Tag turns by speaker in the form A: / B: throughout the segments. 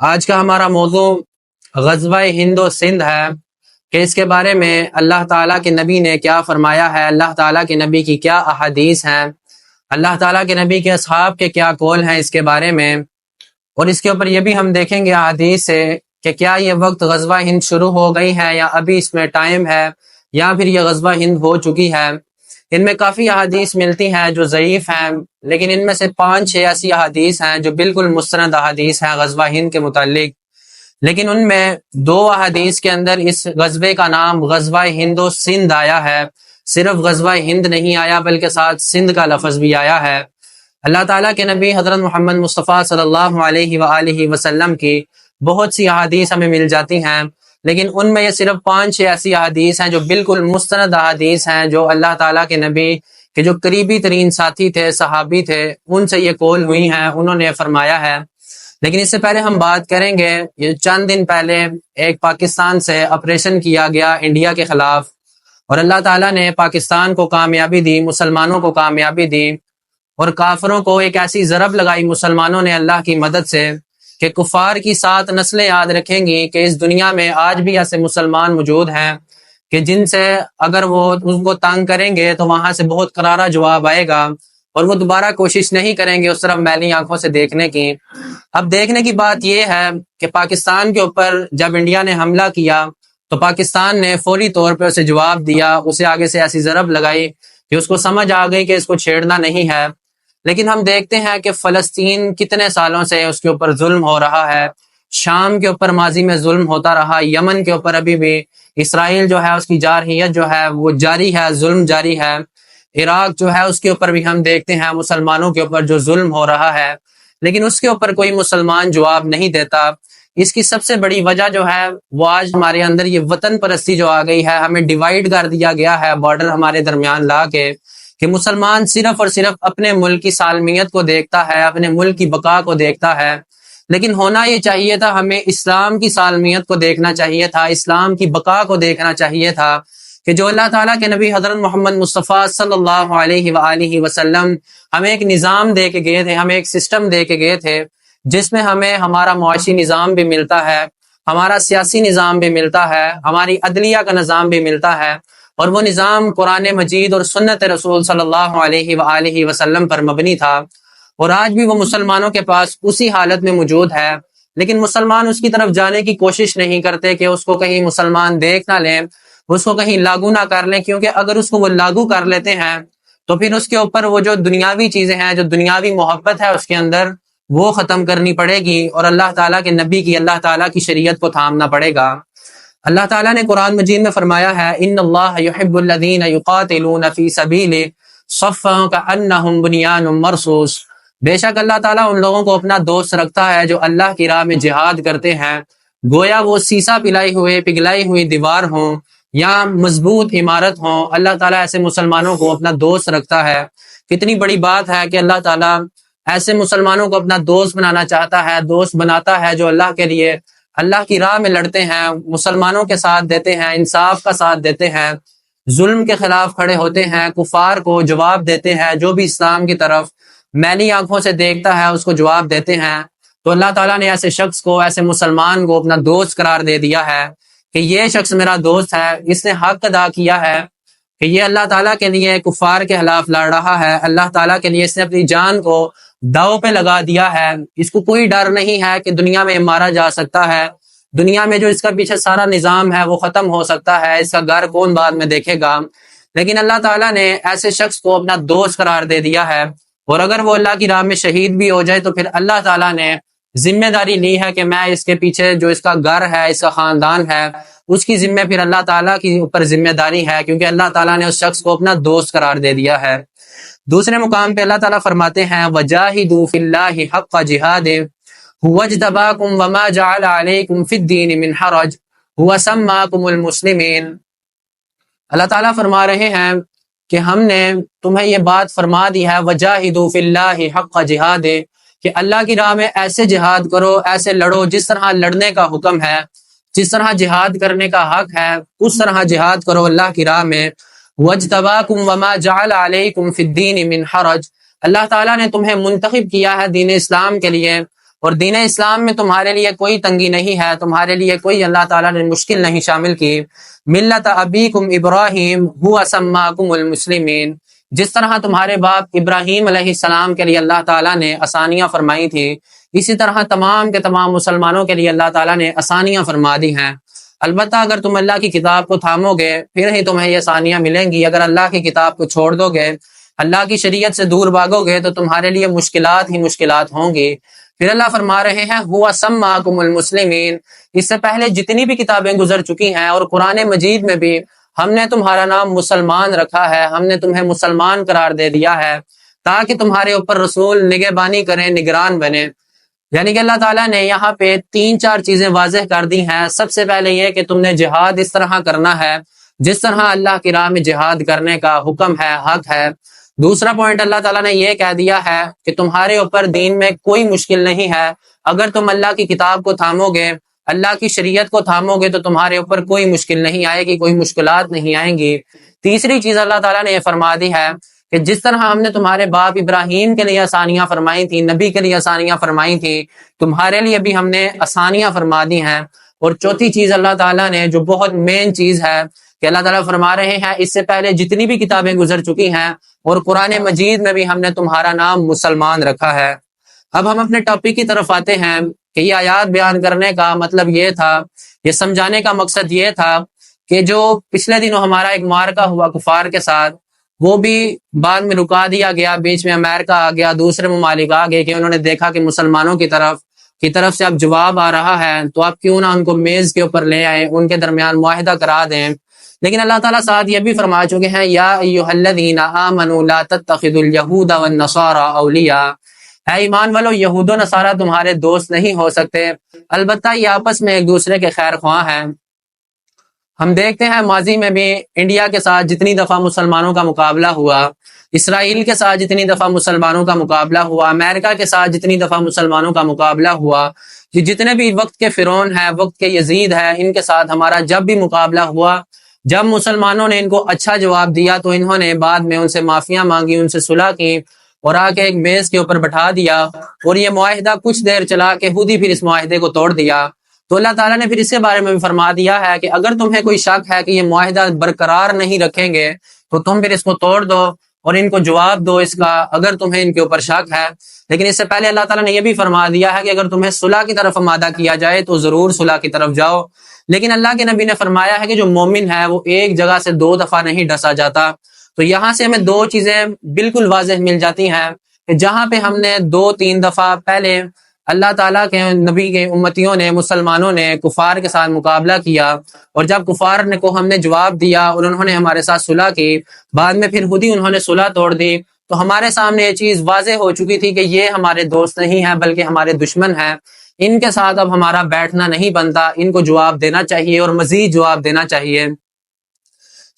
A: آج کا ہمارا موضوع غزوہ ہند و سندھ ہے کہ اس کے بارے میں اللہ تعالیٰ کے نبی نے کیا فرمایا ہے، اللہ تعالیٰ کے نبی کی کیا احادیث ہیں، اللہ تعالیٰ کے نبی کے اصحاب کے کیا قول ہیں اس کے بارے میں، اور اس کے اوپر یہ بھی ہم دیکھیں گے احادیث سے کہ کیا یہ وقت غزوہ ہند شروع ہو گئی ہے یا ابھی اس میں ٹائم ہے یا پھر یہ غزوہ ہند ہو چکی ہے۔ ان میں کافی احادیث ملتی ہیں جو ضعیف ہیں، لیکن ان میں سے 5-6 ایسی احادیث ہیں جو بالکل مستند احادیث ہیں غزوہ ہند کے متعلق، لیکن ان میں 2 احادیث کے اندر اس غزوے کا نام غزوہ ہند و سندھ آیا ہے، صرف غزوہ ہند نہیں آیا بلکہ ساتھ سندھ کا لفظ بھی آیا ہے۔ اللہ تعالیٰ کے نبی حضرت محمد مصطفیٰ صلی اللہ علیہ وآلہ وسلم کی بہت سی احادیث ہمیں مل جاتی ہیں، لیکن ان میں یہ صرف 5-6 ایسی احادیث ہیں جو بالکل مستند احادیث ہیں، جو اللہ تعالیٰ کے نبی کے جو قریبی ترین ساتھی تھے، صحابی تھے، ان سے یہ قول ہوئی ہیں، انہوں نے فرمایا ہے۔ لیکن اس سے پہلے ہم بات کریں گے، یہ چند دن پہلے ایک پاکستان سے آپریشن کیا گیا انڈیا کے خلاف، اور اللہ تعالیٰ نے پاکستان کو کامیابی دی، مسلمانوں کو کامیابی دی، اور کافروں کو ایک ایسی ضرب لگائی مسلمانوں نے اللہ کی مدد سے کہ کفار کی 7 نسلیں یاد رکھیں گی کہ اس دنیا میں آج بھی ایسے مسلمان موجود ہیں کہ جن سے اگر وہ ان کو تنگ کریں گے تو وہاں سے بہت کرارا جواب آئے گا، اور وہ دوبارہ کوشش نہیں کریں گے اس طرف میلی آنکھوں سے دیکھنے کی۔ اب دیکھنے کی بات یہ ہے کہ پاکستان کے اوپر جب انڈیا نے حملہ کیا تو پاکستان نے فوری طور پہ اسے جواب دیا، اسے آگے سے ایسی ضرب لگائی کہ اس کو سمجھ آ گئی کہ اس کو چھیڑنا نہیں ہے۔ لیکن ہم دیکھتے ہیں کہ فلسطین کتنے سالوں سے اس کے اوپر ظلم ہو رہا ہے، شام کے اوپر ماضی میں ظلم ہوتا رہا، یمن کے اوپر ابھی بھی اسرائیل جو ہے اس کی جارحیت جو ہے وہ جاری ہے، ظلم جاری ہے، عراق جو ہے اس کے اوپر بھی ہم دیکھتے ہیں مسلمانوں کے اوپر جو ظلم ہو رہا ہے، لیکن اس کے اوپر کوئی مسلمان جواب نہیں دیتا۔ اس کی سب سے بڑی وجہ جو ہے وہ آج ہمارے اندر یہ وطن پرستی جو آ گئی ہے، ہمیں ڈیوائیڈ کر دیا گیا ہے بارڈر ہمارے درمیان لا کے، کہ مسلمان صرف اور صرف اپنے ملک کی سالمیت کو دیکھتا ہے، اپنے ملک کی بقا کو دیکھتا ہے، لیکن ہونا یہ چاہیے تھا، ہمیں اسلام کی سالمیت کو دیکھنا چاہیے تھا، اسلام کی بقا کو دیکھنا چاہیے تھا، کہ جو اللہ تعالیٰ کے نبی حضرت محمد مصطفیٰ صلی اللہ علیہ وآلہ وسلم ہمیں ایک نظام دے کے گئے تھے، ہمیں ایک سسٹم دے کے گئے تھے جس میں ہمیں ہمارا معاشی نظام بھی ملتا ہے، ہمارا سیاسی نظام بھی ملتا ہے، ہماری عدلیہ کا نظام بھی ملتا ہے، اور وہ نظام قرآن مجید اور سنت رسول صلی اللہ علیہ وآلہ وسلم پر مبنی تھا، اور آج بھی وہ مسلمانوں کے پاس اسی حالت میں موجود ہے، لیکن مسلمان اس کی طرف جانے کی کوشش نہیں کرتے کہ اس کو کہیں مسلمان دیکھ نہ لیں، اس کو کہیں لاگو نہ کر لیں، کیونکہ اگر اس کو وہ لاگو کر لیتے ہیں تو پھر اس کے اوپر وہ جو دنیاوی چیزیں ہیں، جو دنیاوی محبت ہے اس کے اندر، وہ ختم کرنی پڑے گی، اور اللہ تعالیٰ کے نبی کی، اللہ تعالیٰ کی شریعت کو تھامنا پڑے گا۔ اللہ تعالیٰ نے قرآن مجید میں فرمایا ہے، ان اللہ یحب الذین یقاتلون فی سبیلہ صفا کأنہم بنیان مرصوص، بے شک اللہ تعالیٰ ان لوگوں کو اپنا دوست رکھتا ہے جو اللہ کی راہ میں جہاد کرتے ہیں، گویا وہ سیسا پگھلائی ہوئی دیوار ہوں یا مضبوط عمارت ہوں، اللہ تعالیٰ ایسے مسلمانوں کو اپنا دوست رکھتا ہے۔ کتنی بڑی بات ہے کہ اللہ تعالیٰ ایسے مسلمانوں کو اپنا دوست بنانا چاہتا ہے، دوست بناتا ہے جو اللہ کے لیے، اللہ کی راہ میں لڑتے ہیں، مسلمانوں کے ساتھ دیتے ہیں، انصاف کا ساتھ دیتے ہیں، ظلم کے خلاف کھڑے ہوتے ہیں، کفار کو جواب دیتے ہیں، جو بھی اسلام کی طرف میلی آنکھوں سے دیکھتا ہے اس کو جواب دیتے ہیں۔ تو اللہ تعالیٰ نے ایسے شخص کو، ایسے مسلمان کو اپنا دوست قرار دے دیا ہے کہ یہ شخص میرا دوست ہے، اس نے حق ادا کیا ہے کہ یہ اللہ تعالیٰ کے لیے کفار کے خلاف لڑ رہا ہے، اللہ تعالیٰ کے لیے اس نے اپنی جان کو داؤ پہ لگا دیا ہے، اس کو کوئی ڈر نہیں ہے کہ دنیا میں مارا جا سکتا ہے، دنیا میں جو اس کا پیچھے سارا نظام ہے وہ ختم ہو سکتا ہے، اس کا گھر کون بعد میں دیکھے گا، لیکن اللہ تعالیٰ نے ایسے شخص کو اپنا دوست قرار دے دیا ہے، اور اگر وہ اللہ کی راہ میں شہید بھی ہو جائے تو پھر اللہ تعالیٰ نے ذمہ داری لی ہے کہ میں اس کے پیچھے جو اس کا گھر ہے، اس کا خاندان ہے، اس کی ذمہ پھر اللہ تعالیٰ کی اوپر ذمہ داری ہے، کیونکہ اللہ تعالیٰ نے اس شخص کو اپنا دوست قرار دے دیا ہے۔ دوسرے مقام پہ اللہ تعالیٰ فرماتے ہیں، وَجَاهِدُوا فِي اللَّهِ حَقَّ جِهَادِهِ هُوَ اجْتَبَاكُمْ وَمَا جَعَلَ عَلَيْكُمْ فِي الدِّينِ مِنْ حَرَجٍ هُوَ سَمَّاكُمُ الْمُسْلِمِينَ۔ اللہ تعالیٰ فرما رہے ہیں کہ ہم نے تمہیں یہ بات فرما دی ہے، وَجَاهِدُوا فِي اللَّهِ حَقَّ جِهَادِهِ، کہ اللہ کی راہ میں ایسے جہاد کرو، ایسے لڑو جس طرح لڑنے کا حکم ہے، جس طرح جہاد کرنے کا حق ہے اس طرح جہاد کرو اللہ کی راہ میں۔ وَاجْتَبَاكُمْ وَمَا جَعَلَ عَلَيْكُمْ فِي الدِّينِ مِنْ حَرَجٍ، اللہ تعالیٰ نے تمہیں منتخب کیا ہے دین اسلام کے لیے، اور دین اسلام میں تمہارے لیے کوئی تنگی نہیں ہے، تمہارے لیے کوئی اللہ تعالیٰ نے مشکل نہیں شامل کی۔ ملت ابیکم ابراہیم ہوا سماکم المسلمین، جس طرح تمہارے باپ ابراہیم علیہ السلام کے لیے اللہ تعالیٰ نے آسانیاں فرمائی تھی، اسی طرح تمام کے تمام مسلمانوں کے لیے اللہ تعالیٰ نے آسانیاں فرما دی ہیں۔ البتہ اگر تم اللہ کی کتاب کو تھامو گے پھر ہی تمہیں یہ آسانیاں ملیں گی، اگر اللہ کی کتاب کو چھوڑ دو گے، اللہ کی شریعت سے دور بھاگو گے تو تمہارے لیے مشکلات ہی مشکلات ہوں گی۔ پھر اللہ فرما رہے ہیں ہوا سماکم المسلمین، اس سے پہلے جتنی بھی کتابیں گزر چکی ہیں اور قرآن مجید میں بھی ہم نے تمہارا نام مسلمان رکھا ہے، ہم نے تمہیں مسلمان قرار دے دیا ہے تاکہ تمہارے اوپر رسول نگہبانی کریں، نگران بنے۔ یعنی کہ اللہ تعالیٰ نے یہاں پہ 3-4 چیزیں واضح کر دی ہیں۔ سب سے پہلے یہ کہ تم نے جہاد اس طرح کرنا ہے جس طرح اللہ کی راہ میں جہاد کرنے کا حکم ہے، حق ہے۔ دوسرا پوائنٹ اللہ تعالیٰ نے یہ کہہ دیا ہے کہ تمہارے اوپر دین میں کوئی مشکل نہیں ہے، اگر تم اللہ کی کتاب کو تھامو گے، اللہ کی شریعت کو تھامو گے تو تمہارے اوپر کوئی مشکل نہیں آئے گی، کوئی مشکلات نہیں آئیں گی۔ تیسری چیز اللہ تعالیٰ نے یہ فرما دی ہے کہ جس طرح ہم نے تمہارے باپ ابراہیم کے لیے آسانیاں فرمائی تھی، نبی کے لیے آسانیاں فرمائی تھی، تمہارے لیے بھی ہم نے آسانیاں فرما دی ہیں۔ اور چوتھی چیز اللہ تعالیٰ نے جو بہت مین چیز ہے کہ اللہ تعالیٰ فرما رہے ہیں اس سے پہلے جتنی بھی کتابیں گزر چکی ہیں اور قرآن مجید میں بھی ہم نے تمہارا نام مسلمان رکھا ہے۔ اب ہم اپنے ٹاپک کی طرف آتے ہیں کہ یہ آیات بیان کرنے کا مطلب یہ تھا، یہ سمجھانے کا مقصد یہ تھا کہ جو پچھلے دنوں ہمارا ایک معرکہ ہوا کفار کے ساتھ، وہ بھی بعد میں رکا دیا گیا، بیچ میں امریکہ آ گیا، دوسرے ممالک آ گئے کہ انہوں نے دیکھا کہ مسلمانوں کی طرف سے اب جواب آ رہا ہے تو آپ کیوں نہ ان کو میز کے اوپر لے آئیں، ان کے درمیان معاہدہ کرا دیں۔ لیکن اللہ تعالیٰ ساتھ یہ بھی فرما چکے ہیں یا ایھا الذین آمنوا لا تتخذوا اليہود والنصارى اولیاء، اے ایمان والو یہود و نصارہ تمہارے دوست نہیں ہو سکتے، البتہ یہ آپس میں ایک دوسرے کے خیر خواہ ہیں۔ ہم دیکھتے ہیں ماضی میں بھی انڈیا کے ساتھ جتنی دفعہ مسلمانوں کا مقابلہ ہوا، اسرائیل کے ساتھ جتنی دفعہ مسلمانوں کا مقابلہ ہوا، امریکہ کے ساتھ جتنی دفعہ مسلمانوں کا مقابلہ ہوا، جتنے بھی وقت کے فرعون ہیں، وقت کے یزید ہیں، ان کے ساتھ ہمارا جب بھی مقابلہ ہوا، جب مسلمانوں نے ان کو اچھا جواب دیا تو انہوں نے بعد میں ان سے معافیاں مانگی، ان سے صلح کی اور آ کے ایک میز کے اوپر بٹھا دیا، اور یہ معاہدہ کچھ دیر چلا کے خود ہی پھر اس معاہدے کو توڑ دیا۔ تو اللہ تعالیٰ نے پھر اس کے بارے میں بھی فرما دیا ہے کہ اگر تمہیں کوئی شک ہے کہ یہ معاہدہ برقرار نہیں رکھیں گے تو تم پھر اس کو توڑ دو اور ان کو جواب دو اس کا، اگر تمہیں ان کے اوپر شک ہے۔ لیکن اس سے پہلے اللہ تعالیٰ نے یہ بھی فرما دیا ہے کہ اگر تمہیں صلح کی طرف آمادہ کیا جائے تو ضرور صلح کی طرف جاؤ۔ لیکن اللہ کے نبی نے فرمایا ہے کہ جو مومن ہے وہ ایک جگہ سے 2 دفعہ نہیں ڈسا جاتا۔ تو یہاں سے ہمیں 2 چیزیں بالکل واضح مل جاتی ہیں کہ جہاں پہ ہم نے 2-3 دفعہ پہلے اللہ تعالیٰ کے نبی کے امتیوں نے، مسلمانوں نے کفار کے ساتھ مقابلہ کیا، اور جب کفار نے کو ہم نے جواب دیا اور انہوں نے ہمارے ساتھ صلح کی، بعد میں پھر خود ہی انہوں نے صلح توڑ دی، تو ہمارے سامنے یہ چیز واضح ہو چکی تھی کہ یہ ہمارے دوست نہیں ہیں بلکہ ہمارے دشمن ہیں، ان کے ساتھ اب ہمارا بیٹھنا نہیں بنتا، ان کو جواب دینا چاہیے اور مزید جواب دینا چاہیے۔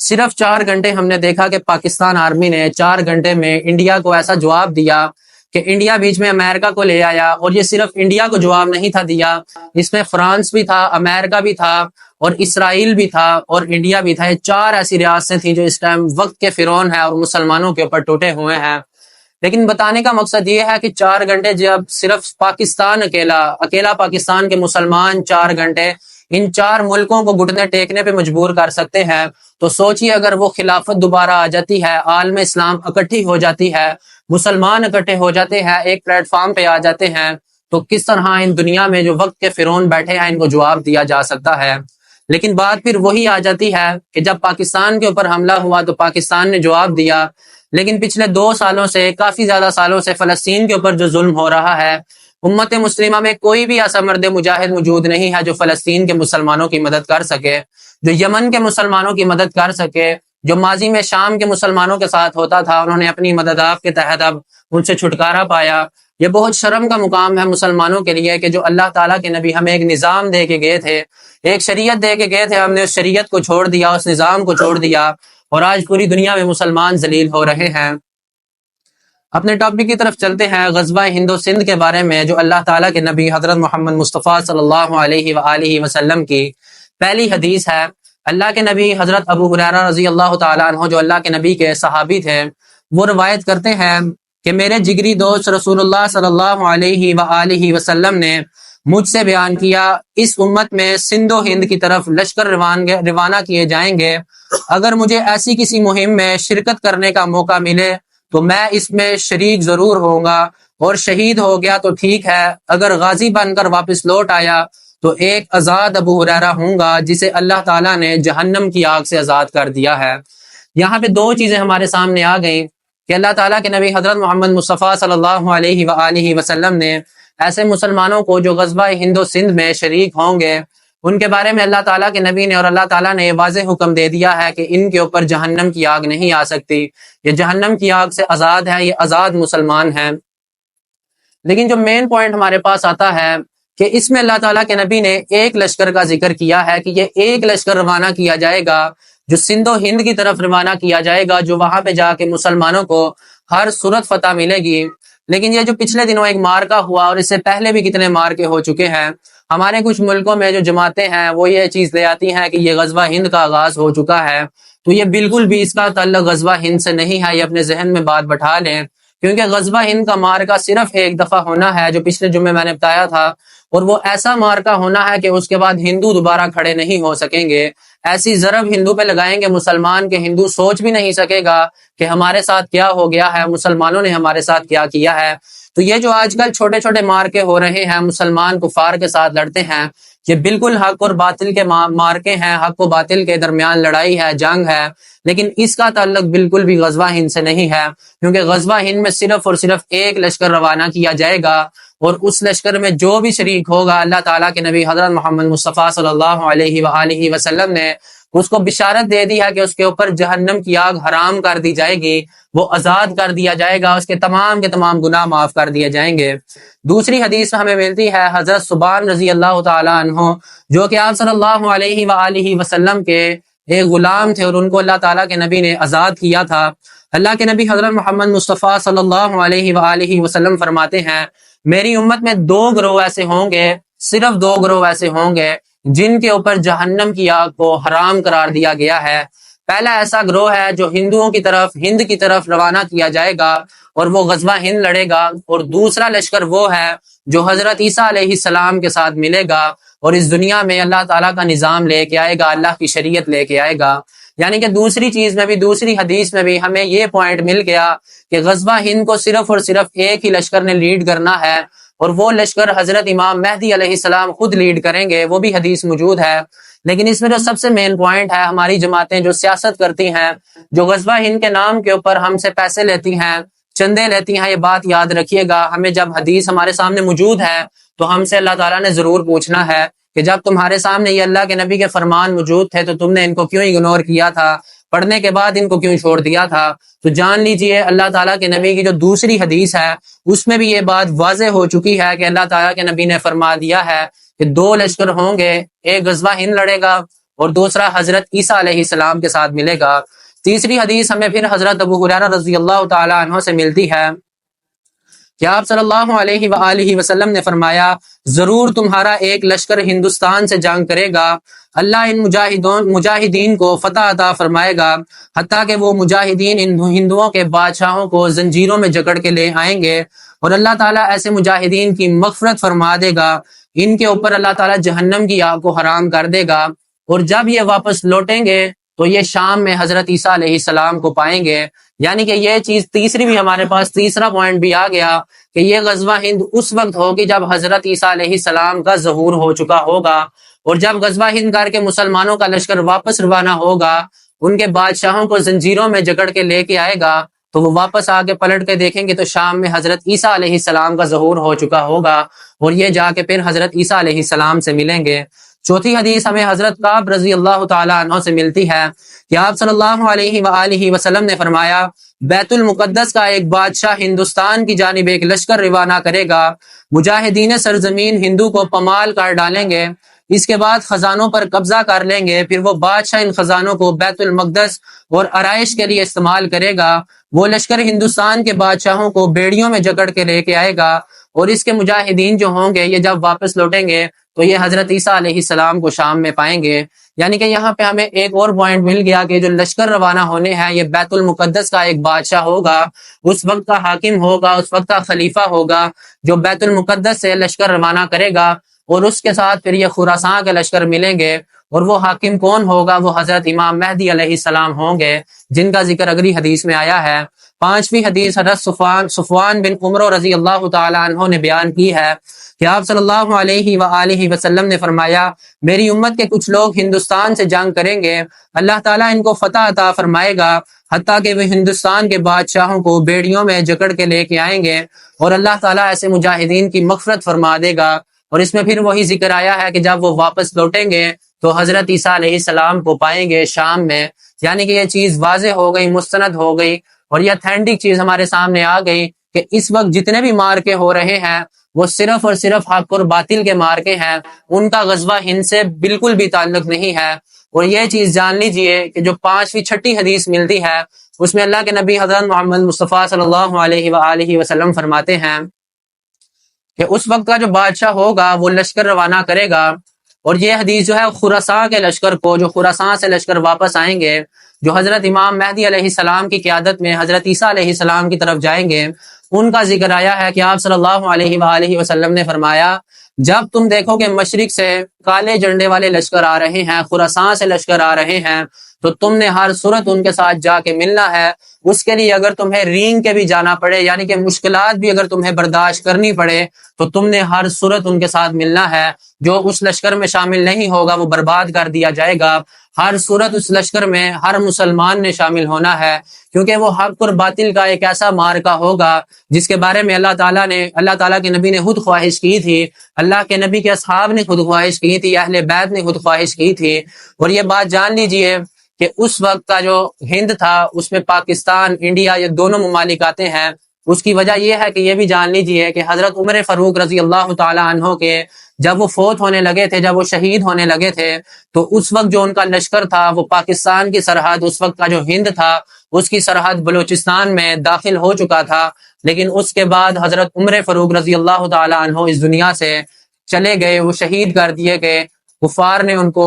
A: صرف 4 گھنٹے ہم نے دیکھا کہ پاکستان آرمی نے 4 گھنٹے میں انڈیا کو ایسا جواب دیا کہ انڈیا بیچ میں امریکہ کو لے آیا، اور یہ صرف انڈیا کو جواب نہیں تھا دیا، اس میں فرانس بھی تھا، امریکہ بھی تھا اور اسرائیل بھی تھا اور انڈیا بھی تھا۔ یہ 4 ایسی ریاستیں تھیں جو اس ٹائم وقت کے فرعون ہیں اور مسلمانوں کے اوپر ٹوٹے ہوئے ہیں۔ لیکن بتانے کا مقصد یہ ہے کہ 4 گھنٹے جب صرف پاکستان اکیلا پاکستان کے مسلمان 4 گھنٹے ان 4 ملکوں کو گھٹنے ٹیکنے پہ مجبور کر سکتے ہیں، تو سوچیے اگر وہ خلافت دوبارہ آ جاتی ہے، عالم اسلام اکٹھی ہو جاتی ہے، مسلمان اکٹھے ہو جاتے ہیں، ایک پلیٹ فارم پہ آ جاتے ہیں، تو کس طرح ان دنیا میں جو وقت کے فرعون بیٹھے ہیں ان کو جواب دیا جا سکتا ہے۔ لیکن بات پھر وہی آ جاتی ہے کہ جب پاکستان کے اوپر حملہ ہوا تو پاکستان نے جواب دیا، لیکن پچھلے 2 سالوں سے، کافی زیادہ سالوں سے فلسطین کے اوپر جو ظلم ہو رہا ہے، امت مسلمہ میں کوئی بھی ایسا مرد مجاہد موجود نہیں ہے جو فلسطین کے مسلمانوں کی مدد کر سکے، جو یمن کے مسلمانوں کی مدد کر سکے، جو ماضی میں شام کے مسلمانوں کے ساتھ ہوتا تھا، انہوں نے اپنی مددات کے تحت اب ان سے چھٹکارا پایا۔ یہ بہت شرم کا مقام ہے مسلمانوں کے لیے کہ جو اللہ تعالیٰ کے نبی ہمیں ایک نظام دے کے گئے تھے، ایک شریعت دے کے گئے تھے، ہم نے اس شریعت کو چھوڑ دیا، اس نظام کو چھوڑ دیا، اور آج پوری دنیا میں مسلمان ذلیل ہو رہے ہیں۔ اپنے ٹاپک کی طرف چلتے ہیں، غزوہ ہند و سندھ کے بارے میں جو اللہ تعالیٰ کے نبی حضرت محمد مصطفیٰ صلی اللہ علیہ وآلہ وسلم کی پہلی حدیث ہے۔ اللہ کے نبی حضرت ابو ہریرہ رضی اللہ تعالیٰ عنہ جو اللہ کے نبی کے صحابی تھے، وہ روایت کرتے ہیں کہ میرے جگری دوست رسول اللہ صلی اللہ علیہ وآلہ وسلم نے مجھ سے بیان کیا، اس امت میں سندھ و ہند کی طرف لشکر روانہ کیے جائیں گے، اگر مجھے ایسی کسی مہم میں شرکت کرنے کا موقع ملے تو میں اس میں شریک ضرور ہوں گا، اور شہید ہو گیا تو ٹھیک ہے، اگر غازی بن کر واپس لوٹ آیا تو ایک آزاد ابو ہریرہ ہوں گا جسے اللہ تعالیٰ نے جہنم کی آگ سے آزاد کر دیا ہے۔ یہاں پہ دو چیزیں ہمارے سامنے آ گئیں کہ اللہ تعالیٰ کے نبی حضرت محمد مصطفیٰ صلی اللہ علیہ وآلہ وسلم نے ایسے مسلمانوں کو جو غزوہ ہند و سندھ میں شریک ہوں گے ان کے بارے میں اللہ تعالیٰ کے نبی نے اور اللہ تعالیٰ نے واضح حکم دے دیا ہے کہ ان کے اوپر جہنم کی آگ نہیں آ سکتی، یہ جہنم کی آگ سے آزاد ہے، یہ آزاد مسلمان ہیں۔ لیکن جو مین پوائنٹ ہمارے پاس آتا ہے کہ اس میں اللہ تعالیٰ کے نبی نے ایک لشکر کا ذکر کیا ہے کہ یہ ایک لشکر روانہ کیا جائے گا جو سندھ و ہند کی طرف روانہ کیا جائے گا، جو وہاں پہ جا کے مسلمانوں کو ہر صورت فتح ملے گی۔ لیکن یہ جو پچھلے دنوں ایک مارکا ہوا اور اس سے پہلے بھی کتنے مارکے ہو چکے ہیں، ہمارے کچھ ملکوں میں جو جماعتیں ہیں وہ یہ چیز لے آتی ہیں کہ یہ غزوہ ہند کا آغاز ہو چکا ہے، تو یہ بالکل بھی اس کا تعلق غزوہ ہند سے نہیں ہے، یہ اپنے ذہن میں بات بٹھا لیں، کیونکہ غزوہ ہند کا مارکا صرف ایک دفعہ ہونا ہے جو پچھلے جمعے میں نے بتایا تھا، اور وہ ایسا مارکا ہونا ہے کہ اس کے بعد ہندو دوبارہ کھڑے نہیں ہو سکیں گے، ایسی ضرب ہندو پہ لگائیں گے مسلمان کے ہندو سوچ بھی نہیں سکے گا کہ ہمارے ساتھ کیا ہو گیا ہے، مسلمانوں نے ہمارے ساتھ کیا کیا ہے۔ تو یہ جو آج کل چھوٹے چھوٹے مارکے ہو رہے ہیں، مسلمان کفار کے ساتھ لڑتے ہیں، یہ بالکل حق اور باطل کے مارکے ہیں، حق و باطل کے درمیان لڑائی ہے، جنگ ہے، لیکن اس کا تعلق بالکل بھی غزوہ ہند سے نہیں ہے، کیونکہ غزوہ ہند میں صرف اور صرف ایک لشکر روانہ کیا جائے گا، اور اس لشکر میں جو بھی شریک ہوگا اللہ تعالیٰ کے نبی حضرت محمد مصطفیٰ صلی اللہ علیہ وآلہ وسلم نے اس کو بشارت دے دی ہے کہ اس کے اوپر جہنم کی آگ حرام کر دی جائے گی، وہ آزاد کر دیا جائے گا، اس کے تمام گناہ معاف کر دیے جائیں گے۔ دوسری حدیث ہمیں ملتی ہے حضرت ثوبان رضی اللہ تعالیٰ عنہ، جو کہ آپ صلی اللہ علیہ وآلہ وسلم کے ایک غلام تھے اور ان کو اللہ تعالیٰ کے نبی نے آزاد کیا تھا۔ اللہ کے نبی حضرت محمد مصطفیٰ صلی اللہ علیہ وآلہ وسلم فرماتے ہیں میری امت میں دو گروہ ایسے ہوں گے، صرف دو گروہ ایسے ہوں گے جن کے اوپر جہنم کی آگ کو حرام قرار دیا گیا ہے۔ پہلا ایسا گروہ ہے جو ہندوؤں کی طرف، ہند کی طرف روانہ کیا جائے گا اور وہ غزوہ ہند لڑے گا، اور دوسرا لشکر وہ ہے جو حضرت عیسیٰ علیہ السلام کے ساتھ ملے گا اور اس دنیا میں اللہ تعالیٰ کا نظام لے کے آئے گا، اللہ کی شریعت لے کے آئے گا۔ یعنی کہ دوسری چیز میں بھی، دوسری حدیث میں بھی ہمیں یہ پوائنٹ مل گیا کہ غزوہ ہند کو صرف اور صرف ایک ہی لشکر نے لیڈ کرنا ہے، اور وہ لشکر حضرت امام مہدی علیہ السلام خود لیڈ کریں گے، وہ بھی حدیث موجود ہے۔ لیکن اس میں جو سب سے مین پوائنٹ ہے، ہماری جماعتیں جو سیاست کرتی ہیں، جو غزوہ ہند کے نام کے اوپر ہم سے پیسے لیتی ہیں، چندے لیتی ہیں، یہ بات یاد رکھیے گا، ہمیں جب حدیث ہمارے سامنے موجود ہے تو ہم سے اللہ تعالیٰ نے ضرور پوچھنا ہے کہ جب تمہارے سامنے یہ اللہ کے نبی کے فرمان موجود تھے تو تم نے ان کو کیوں اگنور کیا تھا، پڑھنے کے بعد ان کو کیوں چھوڑ دیا تھا؟ تو جان لیجئے اللہ تعالیٰ کے نبی کی جو دوسری حدیث ہے اس میں بھی یہ بات واضح ہو چکی ہے کہ اللہ تعالیٰ کے نبی نے فرما دیا ہے کہ دو لشکر ہوں گے، ایک غزوہ ہند لڑے گا اور دوسرا حضرت عیسیٰ علیہ السلام کے ساتھ ملے گا۔ تیسری حدیث ہمیں پھر حضرت ابو ہریرہ رضی اللہ تعالیٰ عنہ سے ملتی ہے کہ آپ صلی اللہ علیہ وآلہ وسلم نے فرمایا ضرور تمہارا ایک لشکر ہندوستان سے جنگ کرے گا، اللہ ان مجاہدین کو فتح عطا فرمائے گا، حتیٰ کہ وہ مجاہدین ہندوؤں کے بادشاہوں کو زنجیروں میں جکڑ کے لے آئیں گے، اور اللہ تعالیٰ ایسے مجاہدین کی مغفرت فرما دے گا، ان کے اوپر اللہ تعالیٰ جہنم کی آگ کو حرام کر دے گا، اور جب یہ واپس لوٹیں گے تو یہ شام میں حضرت عیسیٰ علیہ السلام کو پائیں گے۔ یعنی کہ یہ چیز تیسری بھی ہمارے پاس، تیسرا پوائنٹ بھی آ گیا کہ یہ غزوہ ہند اس وقت ہوگی جب حضرت عیسیٰ علیہ السلام کا ظہور ہو چکا ہوگا، اور جب غزوہ ہند کر کے مسلمانوں کا لشکر واپس روانہ ہوگا، ان کے بادشاہوں کو زنجیروں میں جکڑ کے لے کے آئے گا، تو وہ واپس آ کے پلٹ کے دیکھیں گے تو شام میں حضرت عیسیٰ علیہ السلام کا ظہور ہو چکا ہوگا، اور یہ جا کے پھر حضرت عیسیٰ علیہ السلام سے ملیں گے۔ چوتھی حدیث ہمیں حضرت کعب رضی اللہ تعالیٰ عنہ سے ملتی ہے کہ آپ صلی اللہ علیہ وآلہ وسلم نے فرمایا بیت المقدس کا ایک بادشاہ ہندوستان کی جانب ایک لشکر روانہ کرے گا، مجاہدین سرزمین ہندو کو پمال کر ڈالیں گے، اس کے بعد خزانوں پر قبضہ کر لیں گے، پھر وہ بادشاہ ان خزانوں کو بیت المقدس اور آرائش کے لیے استعمال کرے گا، وہ لشکر ہندوستان کے بادشاہوں کو بیڑیوں میں جکڑ کے لے کے آئے گا، اور اس کے مجاہدین جو ہوں گے یہ جب واپس لوٹیں گے تو یہ حضرت عیسیٰ علیہ السلام کو شام میں پائیں گے۔ یعنی کہ یہاں پہ ہمیں ایک اور پوائنٹ مل گیا کہ جو لشکر روانہ ہونے ہیں یہ بیت المقدس کا ایک بادشاہ ہوگا، اس وقت کا حاکم ہوگا، اس وقت کا خلیفہ ہوگا جو بیت المقدس سے لشکر روانہ کرے گا، اور اس کے ساتھ پھر یہ خراسان کے لشکر ملیں گے، اور وہ حاکم کون ہوگا؟ وہ حضرت امام مہدی علیہ السلام ہوں گے، جن کا ذکر اگلی حدیث میں آیا ہے۔ پانچویں حدیث حضرت صفوان بن عمرو رضی اللہ تعالی عنہ نے بیان کی ہے کہ آپ صلی اللہ علیہ وآلہ وسلم نے فرمایا، میری امت کے کچھ لوگ ہندوستان سے جنگ کریں گے، اللہ تعالیٰ ان کو فتح عطا فرمائے گا، حتیٰ کہ وہ ہندوستان کے بادشاہوں کو بیڑیوں میں جکڑ کے لے کے آئیں گے، اور اللہ تعالیٰ ایسے مجاہدین کی مغفرت فرما دے گا۔ اور اس میں پھر وہی ذکر آیا ہے کہ جب وہ واپس لوٹیں گے تو حضرت عیسیٰ علیہ السلام کو پائیں گے شام میں۔ یعنی کہ یہ چیز واضح ہو گئی، مستند ہو گئی، اور یہ اتھینٹک چیز ہمارے سامنے آ گئی کہ اس وقت جتنے بھی مارکے ہو رہے ہیں وہ صرف اور صرف حق اور باطل کے مارکے ہیں، ان کا غزوہ ہند سے بالکل بھی تعلق نہیں ہے۔ اور یہ چیز جان لیجئے کہ جو پانچویں چھٹی حدیث ملتی ہے اس میں اللہ کے نبی حضرت محمد مصطفیٰ صلی اللہ علیہ وآلہ وسلم فرماتے ہیں کہ اس وقت کا جو بادشاہ ہوگا وہ لشکر روانہ کرے گا، اور یہ حدیث جو ہے خراسان کے لشکر کو، جو خراسان سے لشکر واپس آئیں گے جو حضرت امام مہدی علیہ السلام کی قیادت میں حضرت عیسیٰ علیہ السلام کی طرف جائیں گے، ان کا ذکر آیا ہے کہ آپ صلی اللہ علیہ وآلہ وسلم نے فرمایا، جب تم دیکھو کہ مشرق سے کالے جھنڈے والے لشکر آ رہے ہیں، خراسان سے لشکر آ رہے ہیں، تو تم نے ہر صورت ان کے ساتھ جا کے ملنا ہے۔ اس کے لیے اگر تمہیں رینگ کے بھی جانا پڑے، یعنی کہ مشکلات بھی اگر تمہیں برداشت کرنی پڑے، تو تم نے ہر صورت ان کے ساتھ ملنا ہے۔ جو اس لشکر میں شامل نہیں ہوگا وہ برباد کر دیا جائے گا۔ ہر صورت اس لشکر میں ہر مسلمان نے شامل ہونا ہے، کیونکہ وہ حق اور باطل کا ایک ایسا مارکا ہوگا جس کے بارے میں اللہ تعالیٰ کے نبی نے خود خواہش کی تھی، اللہ کے نبی کے اصحاب نے خود خواہش کی تھی، اہل بیت نے خود خواہش کی تھی۔ اور یہ بات جان لیجئے کہ اس وقت کا جو ہند تھا اس میں پاکستان، انڈیا، یہ دونوں ممالک آتے ہیں۔ اس کی وجہ یہ ہے کہ یہ بھی جان لیجئے کہ حضرت عمر فاروق رضی اللہ تعالی عنہ کے جب وہ فوت ہونے لگے تھے، جب وہ شہید ہونے لگے تھے، تو اس وقت جو ان کا لشکر تھا وہ پاکستان کی سرحد، اس وقت کا جو ہند تھا اس کی سرحد بلوچستان میں داخل ہو چکا تھا، لیکن اس کے بعد حضرت عمر فاروق رضی اللہ تعالی عنہ اس دنیا سے چلے گئے، وہ شہید کر دیے گئے، کفار نے ان کو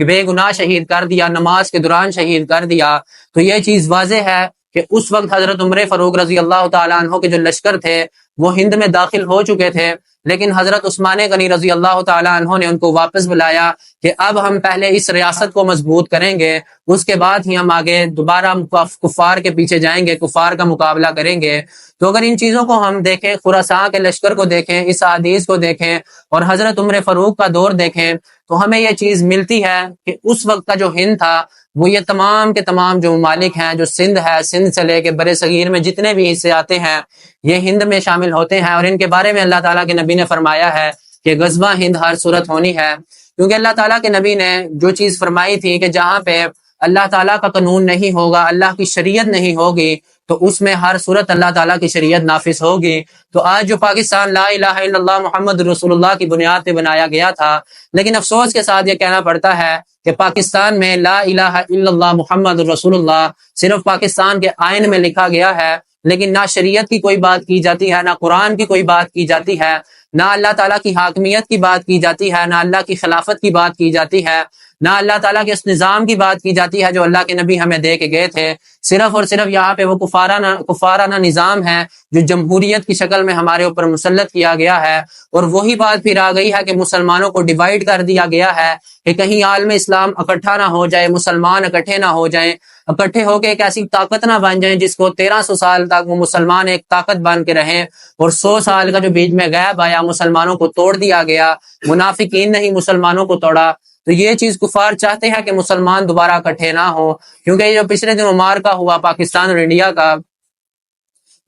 A: بے گناہ شہید کر دیا، نماز کے دوران شہید کر دیا۔ تو یہ چیز واضح ہے کہ اس وقت حضرت عمر فاروق رضی اللہ تعالیٰ عنہ کے جو لشکر تھے وہ ہند میں داخل ہو چکے تھے، لیکن حضرت عثمان غنی رضی اللہ تعالیٰ عنہ نے ان کو واپس بلایا کہ اب ہم پہلے اس ریاست کو مضبوط کریں گے، اس کے بعد ہی ہم آگے دوبارہ کفار کے پیچھے جائیں گے، کفار کا مقابلہ کریں گے۔ تو اگر ان چیزوں کو ہم دیکھیں، خراسان کے لشکر کو دیکھیں، اس حدیث کو دیکھیں، اور حضرت عمر فاروق کا دور دیکھیں، تو ہمیں یہ چیز ملتی ہے کہ اس وقت کا جو ہند تھا وہ یہ تمام کے تمام جو ممالک ہیں، جو سندھ ہے، سندھ سے لے کے بر صغیر میں جتنے بھی حصے آتے ہیں یہ ہند میں شامل ہوتے ہیں، اور ان کے بارے میں اللہ تعالیٰ کے نبی نے فرمایا ہے کہ غزوہ ہند ہر صورت ہونی ہے، کیونکہ اللہ تعالیٰ کے نبی نے جو چیز فرمائی تھی کہ جہاں پہ اللہ تعالیٰ کا قانون نہیں ہوگا، اللہ کی شریعت نہیں ہوگی، تو اس میں ہر صورت اللہ تعالیٰ کی شریعت نافذ ہوگی۔ تو آج جو پاکستان لا الہ الا اللہ محمد رسول اللہ کی بنیاد پہ بنایا گیا تھا، لیکن افسوس کے ساتھ یہ کہنا پڑتا ہے کہ پاکستان میں لا الہ الا اللہ محمد رسول اللہ صرف پاکستان کے آئین میں لکھا گیا ہے، لیکن نہ شریعت کی کوئی بات کی جاتی ہے، نہ قرآن کی کوئی بات کی جاتی ہے، نہ اللہ تعالیٰ کی حاکمیت کی بات کی جاتی ہے، نہ اللہ کی خلافت کی بات کی جاتی ہے، نہ اللہ تعالیٰ کے اس نظام کی بات کی جاتی ہے جو اللہ کے نبی ہمیں دے کے گئے تھے۔ صرف اور صرف یہاں پہ وہ کفارانہ نظام ہے جو جمہوریت کی شکل میں ہمارے اوپر مسلط کیا گیا ہے، اور وہی بات پھر آ گئی ہے کہ مسلمانوں کو ڈیوائیڈ کر دیا گیا ہے کہ کہیں عالم اسلام اکٹھا نہ ہو جائے، مسلمان اکٹھے نہ ہو جائیں، اکٹھے ہو کے ایک ایسی طاقت نہ بن جائیں جس کو 1300 سال تک وہ مسلمان ایک طاقت بن کے رہیں، اور 100 سال کا جو بیچ میں غیب آیا مسلمانوں کو توڑ دیا گیا، منافقین نے ہی مسلمانوں کو توڑا۔ تو یہ چیز کفار چاہتے ہیں کہ مسلمان دوبارہ اکٹھے نہ ہو، کیونکہ یہ جو پچھلے دنوں مارکا ہوا پاکستان اور انڈیا کا،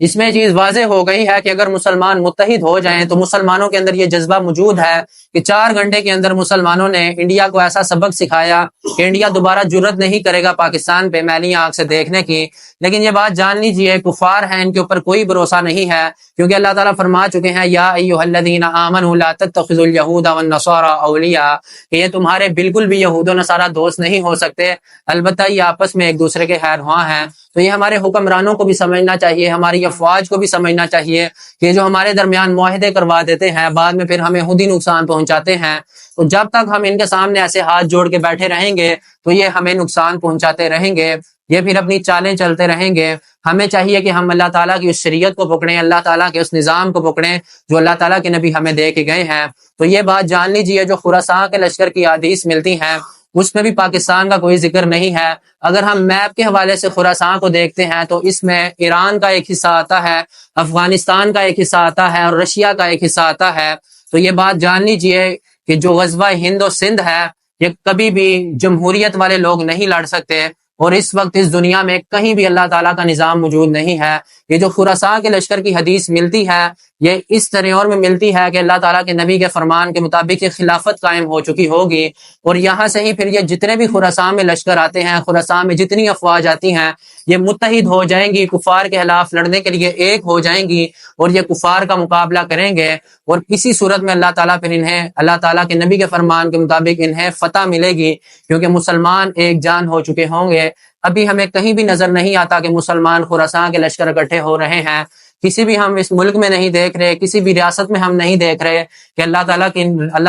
A: اس میں چیز واضح ہو گئی ہے کہ اگر مسلمان متحد ہو جائیں تو مسلمانوں کے اندر یہ جذبہ موجود ہے کہ 4 گھنٹے کے اندر مسلمانوں نے انڈیا کو ایسا سبق سکھایا کہ انڈیا دوبارہ جرت نہیں کرے گا پاکستان پہ میلی آنکھ سے دیکھنے کی۔ لیکن یہ بات جان لیجئے کفار ہیں، ان کے اوپر کوئی بھروسہ نہیں ہے، کیونکہ اللہ تعالیٰ فرما چکے ہیں یا ایھا الذین آمنوا لا تتخذوا اليہود والنصارى اولیاء، کہ یہ تمہارے بالکل بھی یہود و نصارہ دوست نہیں ہو سکتے، البتہ یہ آپس میں ایک دوسرے کے خیر خواہ ہیں۔ تو یہ ہمارے حکمرانوں کو بھی سمجھنا چاہیے، ہماری افواج کو بھی سمجھنا چاہیے کہ جو ہمارے درمیان معاہدے کروا دیتے ہیں بعد میں پھر ہمیں خود ہی نقصان پہنچاتے ہیں، تو جب تک ہم ان کے سامنے ایسے ہاتھ جوڑ کے بیٹھے رہیں گے تو یہ ہمیں نقصان پہنچاتے رہیں گے، یہ پھر اپنی چالیں چلتے رہیں گے۔ ہمیں چاہیے کہ ہم اللہ تعالیٰ کی اس شریعت کو پکڑیں، اللہ تعالیٰ کے اس نظام کو پکڑیں جو اللہ تعالیٰ کے نبی ہمیں دے کے گئے ہیں۔ تو یہ بات جان لیجئے، جو خراسان کے لشکر کی حدیث ملتی ہیں اس میں بھی پاکستان کا کوئی ذکر نہیں ہے۔ اگر ہم میپ کے حوالے سے خراسان کو دیکھتے ہیں تو اس میں ایران کا ایک حصہ آتا ہے، افغانستان کا ایک حصہ آتا ہے اور رشیا کا ایک حصہ آتا ہے۔ تو یہ بات جان لیجئے کہ جو غزوہ ہند و سندھ ہے یہ کبھی بھی جمہوریت والے لوگ نہیں لڑ سکتے، اور اس وقت اس دنیا میں کہیں بھی اللہ تعالیٰ کا نظام موجود نہیں ہے۔ یہ جو خراسان کے لشکر کی حدیث ملتی ہے یہ اس طرح میں ملتی ہے کہ اللہ تعالیٰ کے نبی کے فرمان کے مطابق یہ خلافت قائم ہو چکی ہوگی، اور یہاں سے ہی پھر یہ جتنے بھی خراسان میں لشکر آتے ہیں، خراسان میں جتنی افواج آتی ہیں یہ متحد ہو جائیں گی، کفار کے خلاف لڑنے کے لیے ایک ہو جائیں گی اور یہ کفار کا مقابلہ کریں گے، اور کسی صورت میں اللہ تعالیٰ پھر انہیں اللہ تعالیٰ کے نبی کے فرمان کے مطابق انہیں فتح ملے گی، کیونکہ مسلمان ایک جان ہو چکے ہوں گے۔ ابھی ہمیں کہیں بھی نظر نہیں آتا کہ مسلمان خراسان کے لشکر اکٹھے ہو رہے ہیں، کسی بھی ہم اس ملک میں نہیں دیکھ رہے، کسی بھی ریاست میں ہم نہیں دیکھ رہے کہ اللہ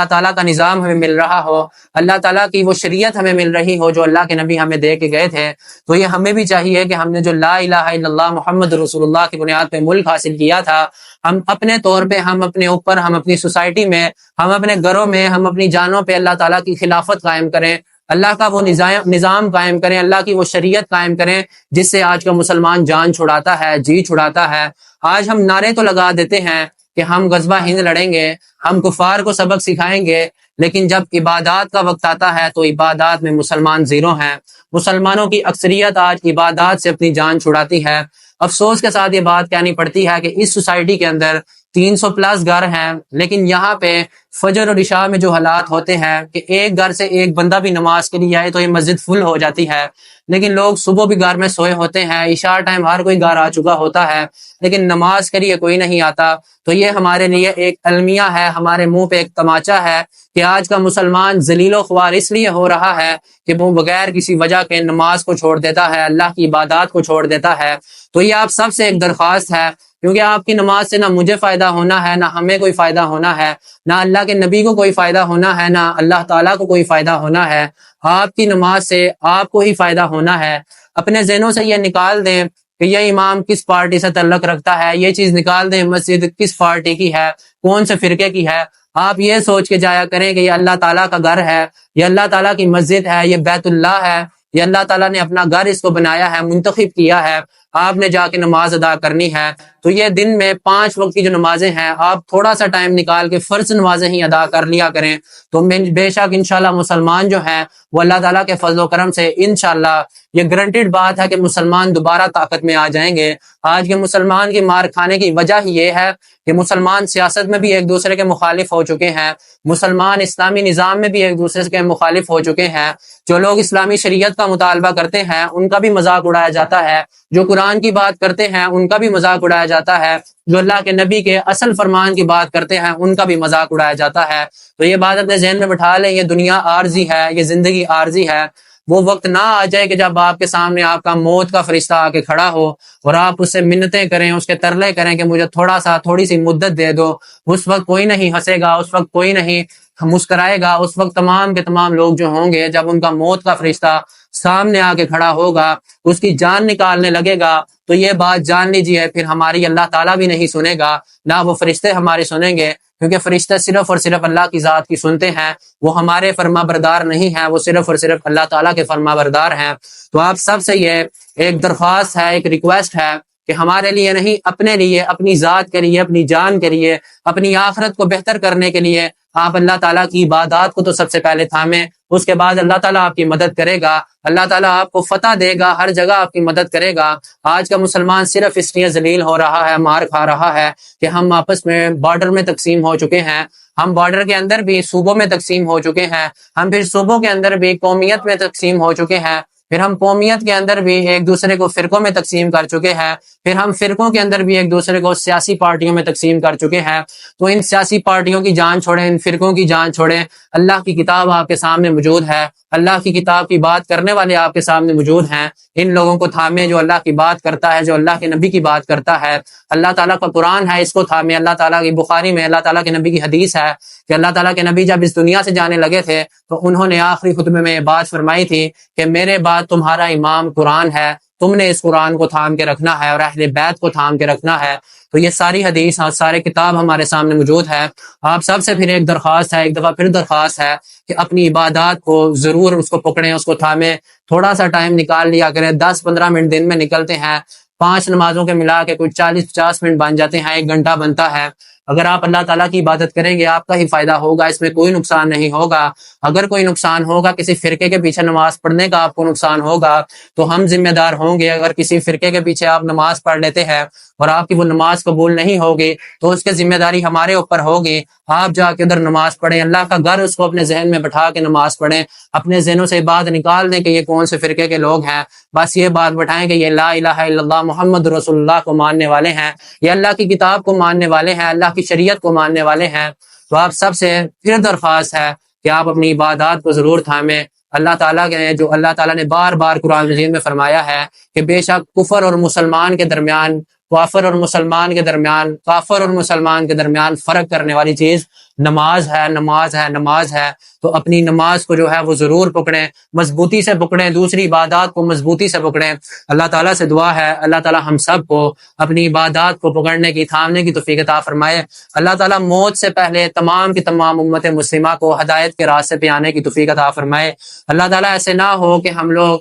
A: تعالیٰ کا نظام ہمیں مل رہا ہو، اللہ تعالیٰ کی وہ شریعت ہمیں مل رہی ہو جو اللہ کے نبی ہمیں دے کے گئے تھے۔ تو یہ ہمیں بھی چاہیے کہ ہم نے جو لا الہ الا اللہ محمد رسول اللہ کی بنیاد پہ ملک حاصل کیا تھا، ہم اپنے طور پہ، ہم اپنے اوپر، ہم اپنی سوسائٹی میں، ہم اپنے گھروں میں، ہم اپنی جانوں پہ اللہ تعالیٰ کی خلافت قائم کریں، اللہ کا وہ نظام قائم کریں، اللہ کی وہ شریعت قائم کریں جس سے آج کا مسلمان جان چھڑاتا ہے، جی چھڑاتا ہے۔ آج ہم نعرے تو لگا دیتے ہیں کہ ہم غزوہ ہند لڑیں گے، ہم کفار کو سبق سکھائیں گے، لیکن جب عبادات کا وقت آتا ہے تو عبادات میں مسلمان زیرو ہیں۔ مسلمانوں کی اکثریت آج عبادات سے اپنی جان چھڑاتی ہے۔ افسوس کے ساتھ یہ بات کہنی پڑتی ہے کہ اس سوسائٹی کے اندر 300 پلس گھر ہیں، لیکن یہاں پہ فجر اور عشاء میں جو حالات ہوتے ہیں کہ ایک گھر سے ایک بندہ بھی نماز کے لیے آئے تو یہ مسجد فل ہو جاتی ہے، لیکن لوگ صبح بھی گھر میں سوئے ہوتے ہیں، عشاء ٹائم ہر کوئی گھر آ چکا ہوتا ہے، لیکن نماز کے لیے کوئی نہیں آتا۔ تو یہ ہمارے لیے ایک المیہ ہے، ہمارے منہ پہ ایک تماچا ہے کہ آج کا مسلمان ذلیل و خوار اس لیے ہو رہا ہے کہ وہ بغیر کسی وجہ کے نماز کو چھوڑ دیتا ہے، اللہ کی عبادات کو چھوڑ دیتا ہے۔ تو یہ آپ سب سے ایک درخواست ہے، کیونکہ آپ کی نماز سے نہ مجھے فائدہ ہونا ہے، نہ ہمیں کوئی فائدہ ہونا ہے، نہ اللہ کے نبی کو کوئی فائدہ ہونا ہے، نہ اللہ تعالیٰ کو کوئی فائدہ ہونا ہے۔ آپ کی نماز سے آپ کو ہی فائدہ ہونا ہے۔ اپنے ذہنوں سے یہ نکال دیں کہ یہ امام کس پارٹی سے تعلق رکھتا ہے، یہ چیز نکال دیں مسجد کس پارٹی کی ہے، کون سے فرقے کی ہے۔ آپ یہ سوچ کے جایا کریں کہ یہ اللہ تعالیٰ کا گھر ہے، یہ اللہ تعالیٰ کی مسجد ہے، یہ بیت اللہ ہے، یہ اللہ تعالیٰ نے اپنا گھر اس کو بنایا ہے، منتخب کیا ہے، آپ نے جا کے نماز ادا کرنی ہے۔ تو یہ دن میں 5 وقت کی جو نمازیں ہیں آپ تھوڑا سا ٹائم نکال کے فرض نمازیں ہی ادا کر لیا کریں، تو بے شک انشاءاللہ مسلمان جو ہیں وہ اللہ تعالیٰ کے فضل و کرم سے انشاءاللہ یہ گرنٹیڈ بات ہے کہ مسلمان دوبارہ طاقت میں آ جائیں گے۔ آج کے مسلمان کی مار کھانے کی وجہ ہی یہ ہے کہ مسلمان سیاست میں بھی ایک دوسرے کے مخالف ہو چکے ہیں، مسلمان اسلامی نظام میں بھی ایک دوسرے کے مخالف ہو چکے ہیں۔ جو لوگ اسلامی شریعت کا مطالبہ کرتے ہیں ان کا بھی مذاق اڑایا جاتا ہے، جو قرآن کی بات کرتے ہیں ان کا بھی مذاق اڑایا جاتا ہے، جو اللہ کے نبی کے اصل فرمان کی بات کرتے ہیں ان کا بھی مذاق اڑایا جاتا ہے۔ تو یہ بات اپنے ذہن میں بٹھا لیں، یہ دنیا عارضی ہے، یہ زندگی عارضی ہے۔ وہ وقت نہ آ جائے کہ جب آپ کے سامنے آپ کا موت کا فرشتہ آ کے کھڑا ہو اور آپ اس سے منتیں کریں، اس کے ترلے کریں کہ مجھے تھوڑی سی مدت دے دو۔ اس وقت کوئی نہیں ہنسے گا، اس وقت کوئی نہیں مسکرائے گا، اس وقت تمام کے تمام لوگ جو ہوں گے جب ان کا موت کا فرشتہ سامنے آ کے کھڑا ہوگا، اس کی جان نکالنے لگے گا، تو یہ بات جان لیجیے پھر ہماری اللہ تعالیٰ بھی نہیں سنے گا، نہ وہ فرشتے ہمارے سنیں گے، کیونکہ فرشتے صرف اور صرف اللہ کی ذات کی سنتے ہیں، وہ ہمارے فرما بردار نہیں ہیں، وہ صرف اور صرف اللہ تعالیٰ کے فرما بردار ہیں۔ تو آپ سب سے یہ ایک درخواست ہے، ایک ریکویسٹ ہے کہ ہمارے لیے نہیں، اپنے لیے، اپنی ذات کے لیے، اپنی جان کے لیے، اپنی آخرت کو بہتر کرنے کے لیے آپ اللہ تعالیٰ کی عبادات کو تو سب سے پہلے تھامیں، اس کے بعد اللہ تعالیٰ آپ کی مدد کرے گا، اللہ تعالیٰ آپ کو فتح دے گا، ہر جگہ آپ کی مدد کرے گا۔ آج کا مسلمان صرف اس لیے ذلیل ہو رہا ہے، مار کھا رہا ہے کہ ہم آپس میں بارڈر میں تقسیم ہو چکے ہیں، ہم بارڈر کے اندر بھی صوبوں میں تقسیم ہو چکے ہیں، ہم پھر صوبوں کے اندر بھی قومیت میں تقسیم ہو چکے ہیں، پھر ہم قومیت کے اندر بھی ایک دوسرے کو فرقوں میں تقسیم کر چکے ہیں، پھر ہم فرقوں کے اندر بھی ایک دوسرے کو سیاسی پارٹیوں میں تقسیم کر چکے ہیں۔ تو ان سیاسی پارٹیوں کی جان چھوڑیں، ان فرقوں کی جان چھوڑیں، اللہ کی کتاب آپ کے سامنے موجود ہے، اللہ کی کتاب کی بات کرنے والے آپ کے سامنے موجود ہیں، ان لوگوں کو تھامے جو اللہ کی بات کرتا ہے، جو اللہ کے نبی کی بات کرتا ہے۔ اللہ تعالیٰ کا قرآن ہے، اس کو تھامے۔ اللہ تعالیٰ کی بخاری میں اللہ تعالیٰ کے نبی کی حدیث ہے کہ اللہ تعالیٰ کے نبی جب اس دنیا سے جانے لگے تھے تو انہوں نے آخری خطبے میں یہ بات فرمائی تھی کہ میرے بعد تمہارا امام قرآن ہے، تم نے اس قرآن کو تھام کے رکھنا ہے اور اہل بیت کو تھام کے رکھنا ہے۔ تو یہ ساری حدیث اور سارے کتاب ہمارے سامنے موجود ہے۔ آپ سب سے پھر ایک درخواست ہے، ایک دفعہ پھر درخواست ہے کہ اپنی عبادات کو ضرور اس کو پکڑیں، اس کو تھامیں، تھوڑا سا ٹائم نکال لیا کریں۔ 10-15 منٹ دن میں نکلتے ہیں، 5 نمازوں کے ملا کے کچھ 40-50 منٹ بن جاتے ہیں، 1 گھنٹہ بنتا ہے۔ اگر آپ اللہ تعالیٰ کی عبادت کریں گے آپ کا ہی فائدہ ہوگا، اس میں کوئی نقصان نہیں ہوگا۔ اگر کوئی نقصان ہوگا، کسی فرقے کے پیچھے نماز پڑھنے کا آپ کو نقصان ہوگا تو ہم ذمہ دار ہوں گے۔ اگر کسی فرقے کے پیچھے آپ نماز پڑھ لیتے ہیں اور آپ کی وہ نماز قبول نہیں ہوگی تو اس کی ذمہ داری ہمارے اوپر ہوگی۔ آپ جا کے ادھر نماز پڑھیں، اللہ کا گھر اس کو اپنے ذہن میں بٹھا کے نماز پڑھیں، اپنے ذہنوں سے بات نکال دیں کہ یہ کون سے فرقے کے لوگ ہیں، بس یہ بات بٹھائیں کہ یہ لا الہ الا اللہ محمد رسول اللہ کو ماننے والے ہیں، یہ اللہ کی کتاب کو ماننے والے ہیں، اللہ کی شریعت کو ماننے والے ہیں۔ تو آپ سب سے پھر درخواست ہے کہ آپ اپنی عبادات کو ضرور تھامیں۔ اللہ تعالیٰ کے جو اللہ تعالیٰ نے بار بار قرآن مجید میں فرمایا ہے کہ بے شک کفر اور مسلمان کے درمیان، کافر اور مسلمان کے درمیان، کافر اور مسلمان کے درمیان فرق کرنے والی چیز نماز ہے، نماز ہے، نماز ہے۔ تو اپنی نماز کو جو ہے وہ ضرور پکڑیں، مضبوطی سے پکڑیں، دوسری عبادات کو مضبوطی سے پکڑیں۔ اللہ تعالیٰ سے دعا ہے اللہ تعالیٰ ہم سب کو اپنی عبادات کو پکڑنے کی، تھامنے کی توفیق عطا فرمائے۔ اللہ تعالیٰ موت سے پہلے تمام کی تمام امت مسلمہ کو ہدایت کے راستے پہ آنے کی توفیق عطا فرمائے۔ اللہ تعالیٰ ایسے نہ ہو کہ ہم لوگ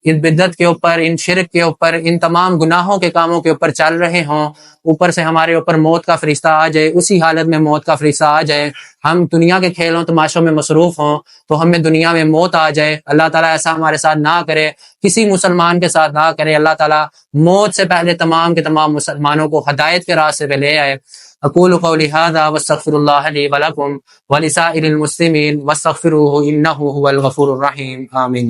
A: ان بدعت کے اوپر، ان شرک کے اوپر، ان تمام گناہوں کے کاموں کے اوپر چل رہے ہوں، اوپر سے ہمارے اوپر موت کا فرشتہ آ جائے، اسی حالت میں موت کا فرشتہ آ جائے، ہم دنیا کے کھیلوں تماشوں میں مصروف ہوں تو ہمیں دنیا میں موت آ جائے۔ اللہ تعالیٰ ایسا ہمارے ساتھ نہ کرے، کسی مسلمان کے ساتھ نہ کرے۔ اللہ تعالیٰ موت سے پہلے تمام کے تمام مسلمانوں کو ہدایت کے راستے پہ لے آئے۔ اقول قولی ھذا واستغفر اللہ لی ولکم ولسائر المسلمین واستغفروہ انہ ھو الغفور الرحیم، آمین۔